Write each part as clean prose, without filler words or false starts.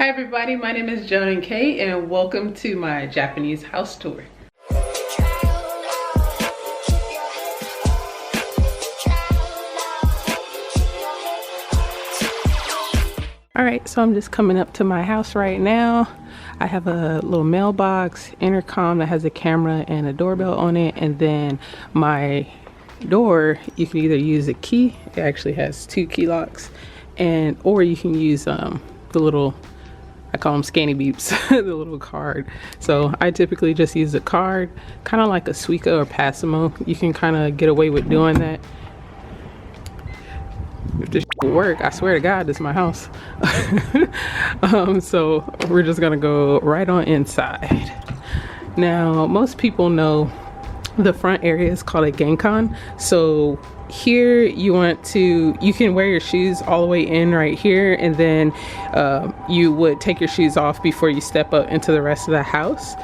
Hi everybody, my name is Genkan and welcome to my Japanese house tour. Alright, so I'm just coming up to my house right now. I have a little mailbox, intercom that has a camera and a doorbell on it, and then my door, you can either use a key, it actually has 2 key locks, or you can use the little, I call them scanny beeps, the little card. So I typically just use a card, kind of like a Suica or Passimo. You can kind of get away with doing that. If this will work, I swear to God, this is my house. So we're just gonna go right on inside. Now, most people know the front area is called a Genkan. So here you can wear your shoes all the way in right here, and then you would take your shoes off before you step up into the rest of the house.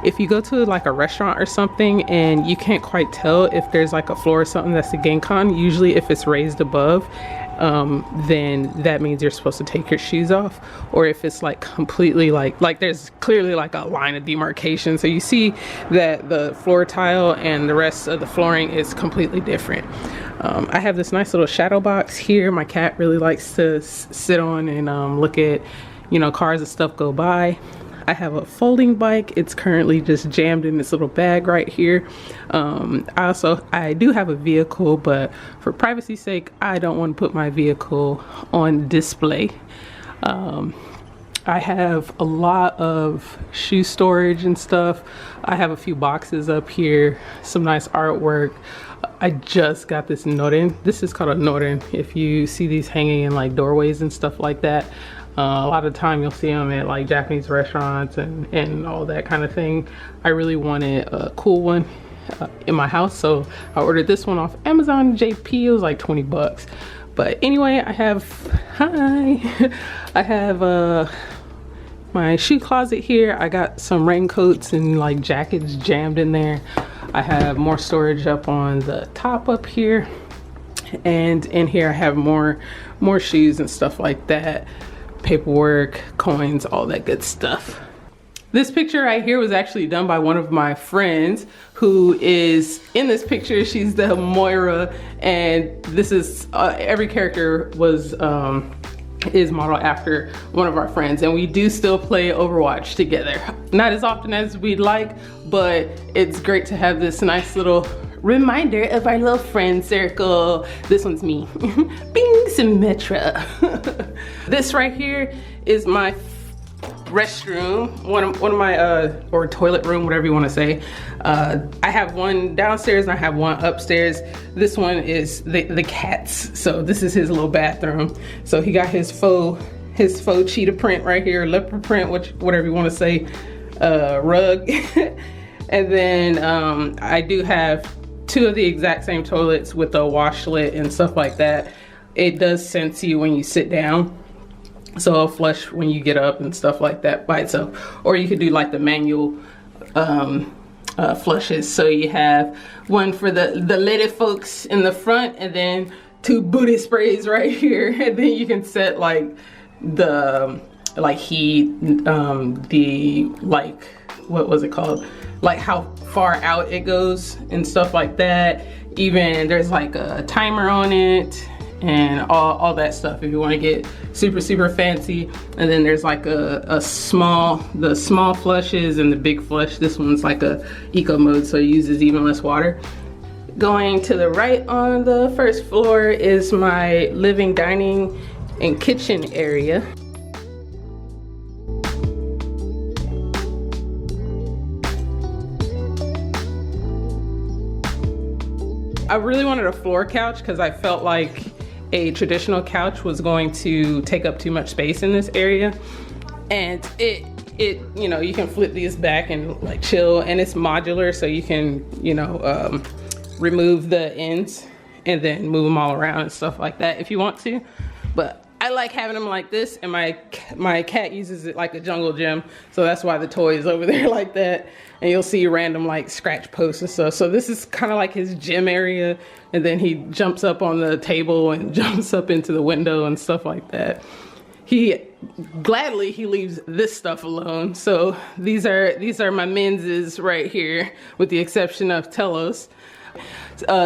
If you go to like a restaurant or something and you can't quite tell if there's like a floor or something that's the Genkan, usually if it's raised above, then that means you're supposed to take your shoes off. Or if it's like completely like there's clearly like a line of demarcation, so you see that the floor tile and the rest of the flooring is completely different. I have this nice little shadow box here. My cat really likes to sit on and look at, you know, cars and stuff go by. I have a folding bike. It's currently just jammed in this little bag right here. I do have a vehicle, but for privacy's sake, I don't want to put my vehicle on display. I have a lot of shoe storage and stuff. I have a few boxes up here, some nice artwork. I just got this Noren. This is called a Noren. If you see these hanging in like doorways and stuff like that, a lot of the time you'll see them at like Japanese restaurants and all that kind of thing. I really wanted a cool one in my house, so I ordered this one off Amazon JP. It was like 20 bucks. But anyway, I have my shoe closet here. I got some raincoats and like jackets jammed in there. I have more storage up on the top up here, and in here I have more shoes and stuff like that, paperwork, coins, all that good stuff. This picture right here was actually done by one of my friends who is in this picture. She's the Moira, and this is every character was is modeled after one of our friends, and we do still play Overwatch together. Not as often as we'd like, but it's great to have this nice little reminder of our little friend circle. This one's me. Bing, Symmetra. This right here is my restroom, one of my or toilet room, whatever you want to say. I have one downstairs and I have one upstairs. This one is the cat's, so this is his little bathroom. So he got his faux cheetah print right here, leopard print, whatever you want to say, rug. And then I do have 2 of the exact same toilets with a washlet and stuff like that. It does sense you when you sit down, so I'll flush when you get up and stuff like that by itself. Or you could do like the manual flushes. So you have one for the lady folks in the front, and then 2 booty sprays right here. And then you can set like the heat, what was it called? Like how far out it goes and stuff like that. Even there's like a timer on it and all that stuff if you want to get super fancy. And then there's like the small flushes and the big flush. This one's like a eco mode, so it uses even less water. Going to the right on the first floor is my living, dining, and kitchen area. I really wanted a floor couch because I felt like a traditional couch was going to take up too much space in this area. And it you know, you can flip these back and like chill, and it's modular, so you can, you know, remove the ends and then move them all around and stuff like that if you want to. But I like having them like this, and my cat uses it like a jungle gym, so that's why the toy is over there like that. And you'll see random like scratch posts and stuff. So this is kind of like his gym area, and then he jumps up on the table and jumps up into the window and stuff like that. he gladly leaves this stuff alone. So these are my men's right here, with the exception of Telos.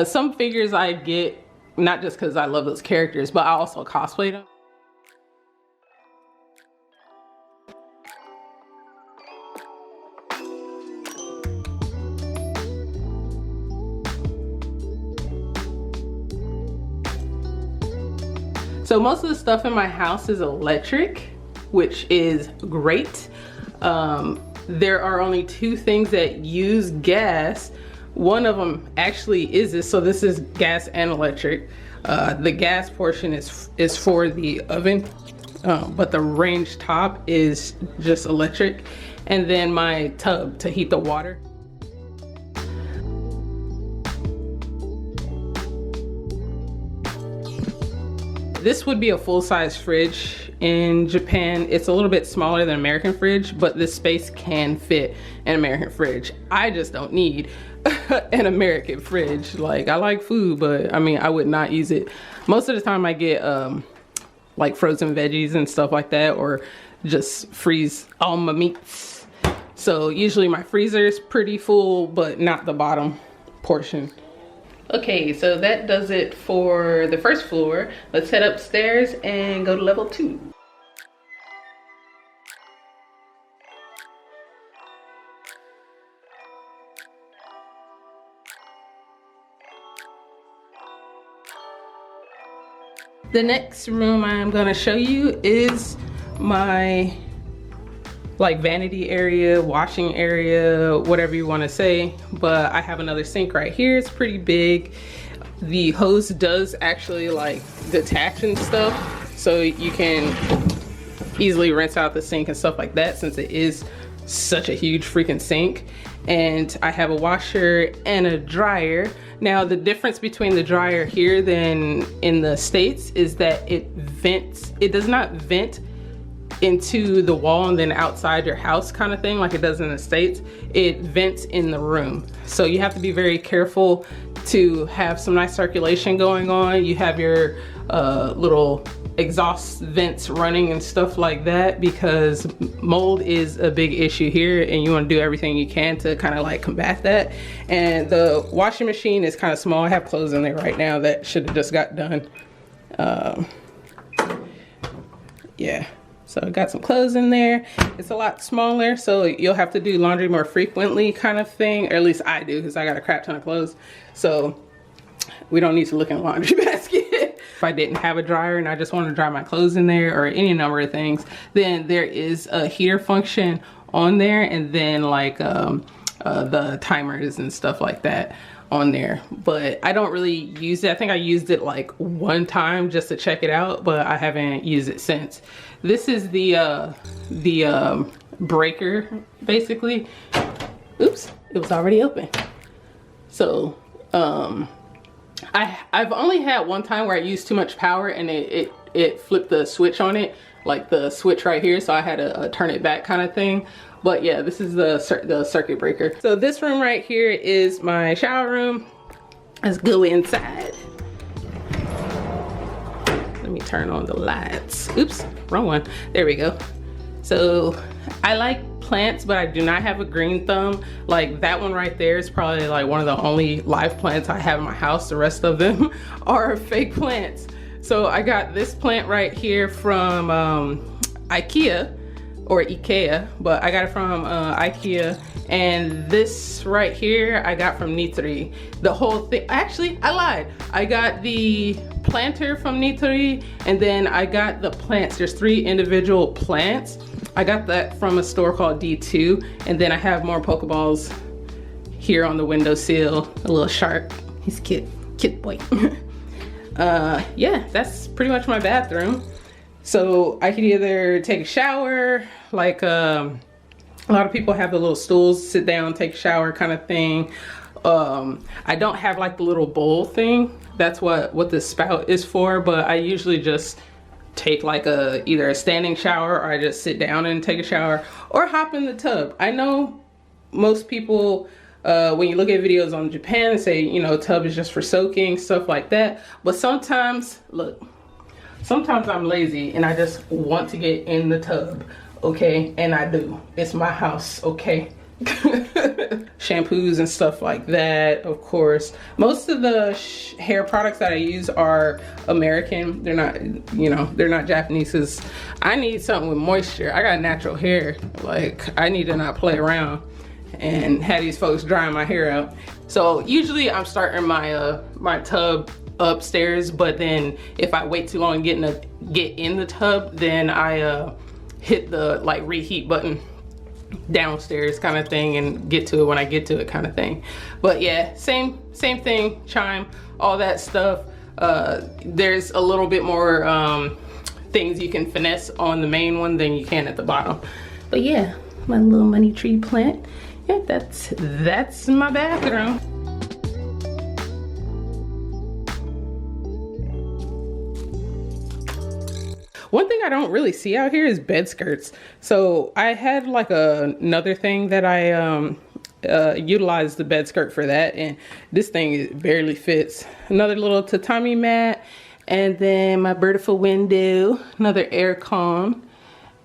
Some figures I get not just because I love those characters, but I also cosplay them. So most of the stuff in my house is electric, which is great. There are only 2 things that use gas. One of them actually is this, so this is gas and electric. The gas portion is for the oven, but the range top is just electric. And then my tub to heat the water. This would be a full-size fridge in Japan. It's a little bit smaller than American fridge, but this space can fit an American fridge. I just don't need an American fridge. Like, I like food, but I mean, I would not use it. Most of the time I get like frozen veggies and stuff like that, or just freeze all my meats. So usually my freezer is pretty full, but not the bottom portion. Okay, so that does it for the first floor. Let's head upstairs and go to level 2. The next room I'm gonna show you is my like vanity area, washing area, whatever you want to say. But I have another sink right here. It's pretty big. The hose does actually like detach and stuff, so you can easily rinse out the sink and stuff like that, since it is such a huge freaking sink. And I have a washer and a dryer. Now the difference between the dryer here than in the States is that it vents. It does not vent into the wall and then outside your house kind of thing like it does in the States. It vents in the room. So you have to be very careful to have some nice circulation going on. You have your little exhaust vents running and stuff like that, because mold is a big issue here and you want to do everything you can to kind of like combat that. And the washing machine is kind of small. I have clothes in there right now that should have just got done. Yeah. So I got some clothes in there. It's a lot smaller, so you'll have to do laundry more frequently kind of thing, or at least I do, because I got a crap ton of clothes. So we don't need to look in the laundry basket. If I didn't have a dryer and I just wanted to dry my clothes in there or any number of things, then there is a heater function on there, and then like the timers and stuff like that on there. But I don't really use it. I think I used it like one time just to check it out, but I haven't used it since. This is the breaker, basically. Oops, it was already open. So I've only had one time where I used too much power and it flipped the switch on it, like the switch right here, so I had to turn it back kind of thing. But yeah, this is the circuit breaker. So this room right here is my shower room. Let's go inside. Let me turn on the lights. Oops, wrong one. There we go. So I like plants, but I do not have a green thumb. Like that one right there is probably like one of the only live plants I have in my house. The rest of them are fake plants. So I got this plant right here from IKEA, or IKEA, but I got it from IKEA. And this right here I got from Nitori. The whole thing, actually I lied. I got the planter from Nitori, and then I got the plants. There's 3 individual plants. I got that from a store called D2, and then I have more Pokeballs here on the windowsill. A little shark, he's cute, cute boy. Yeah, that's pretty much my bathroom. So I could either take a shower, like a lot of people have the little stools, sit down, take a shower kind of thing. I don't have like the little bowl thing. That's what the spout is for, but I usually just take like either a standing shower, or I just sit down and take a shower, or hop in the tub. I know most people, when you look at videos on Japan, say, you know, tub is just for soaking, stuff like that. But sometimes, look, sometimes I'm lazy and I just want to get in the tub, okay? And I do. It's my house, okay? Shampoos and stuff like that, of course. Most of the hair products that I use are American. They're not, you know, they're not Japanese, because I need something with moisture. I got natural hair. Like, I need to not play around and have these folks drying my hair out. So usually I'm starting my my tub upstairs, but then if I wait too long to get in the tub, then I hit the like reheat button downstairs kind of thing and get to it when I get to it kind of thing. But yeah, same thing, chime, all that stuff. There's a little bit more things you can finesse on the main one than you can at the bottom. But yeah, my little money tree plant. Yeah, that's my bathroom. One thing I don't really see out here is bed skirts. So I had like another thing that I utilized the bed skirt for that, and this thing barely fits. Another little tatami mat, and then my beautiful window, another air con,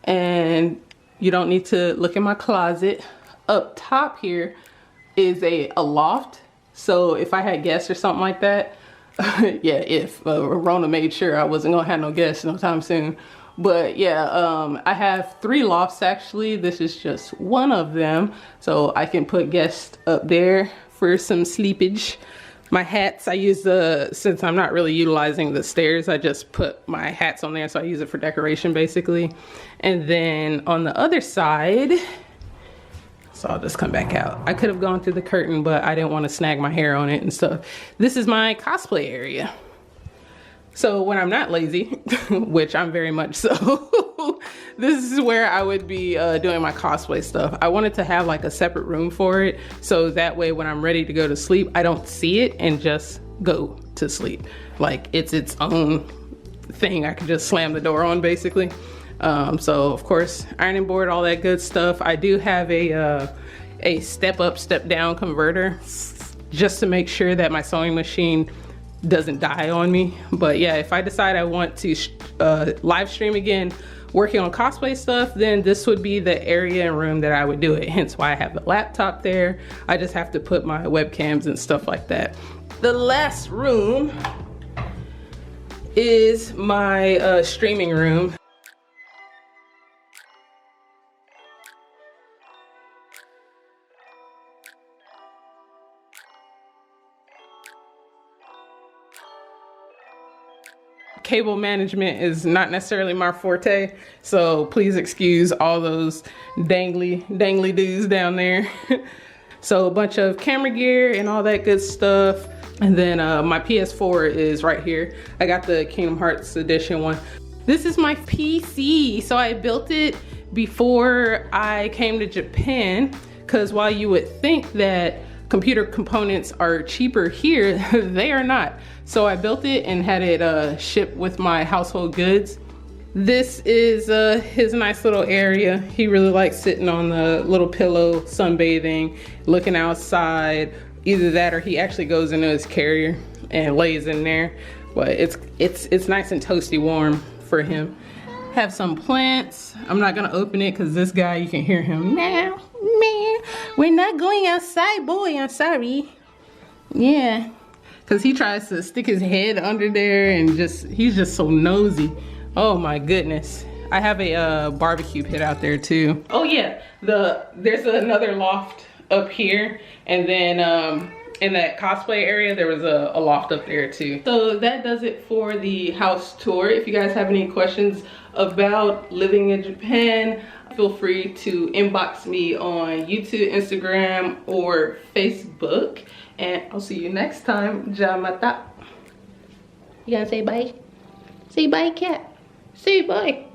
and you don't need to look in my closet. Up top here is a loft. So if I had guests or something like that, yeah, if Rona made sure I wasn't gonna have no guests no time soon. But yeah, I have 3 lofts actually. This is just one of them, so I can put guests up there for some sleepage. My hats, I use since I'm not really utilizing the stairs, I just put my hats on there, so I use it for decoration basically. And then on the other side, so I'll just come back out. I could have gone through the curtain, but I didn't want to snag my hair on it and stuff. This is my cosplay area. So when I'm not lazy, which I'm very much so, this is where I would be doing my cosplay stuff. I wanted to have like a separate room for it, so that way when I'm ready to go to sleep, I don't see it and just go to sleep. Like it's its own thing. I can just slam the door on basically. So of course, ironing board, all that good stuff. I do have a step up, step down converter just to make sure that my sewing machine doesn't die on me. But yeah, if I decide I want to live stream again working on cosplay stuff, then this would be the area and room that I would do it. Hence why I have the laptop there. I just have to put my webcams and stuff like that. The last room is my streaming room. Cable management is not necessarily my forte, so please excuse all those dangly dudes down there. So a bunch of camera gear and all that good stuff. And then my PS4 is right here. I got the Kingdom Hearts edition one. This is my PC. So I built it before I came to Japan, because while you would think that computer components are cheaper here, they are not. So I built it and had it shipped with my household goods. This is his nice little area. He really likes sitting on the little pillow, sunbathing, looking outside. Either that or he actually goes into his carrier and lays in there. But it's nice and toasty warm for him. Have some plants. I'm not gonna open it because this guy, you can hear him. Meow, meow. We're not going outside, boy, I'm sorry. Yeah, because he tries to stick his head under there and he's just so nosy. Oh my goodness. I have a barbecue pit out there too. Oh yeah, there's another loft up here, and then in that cosplay area there was a loft up there too. So that does it for the house tour. If you guys have any questions about living in Japan, feel free to inbox me on YouTube, Instagram, or Facebook. And I'll see you next time. Jamata. You gotta say bye? Say bye, cat. Say bye.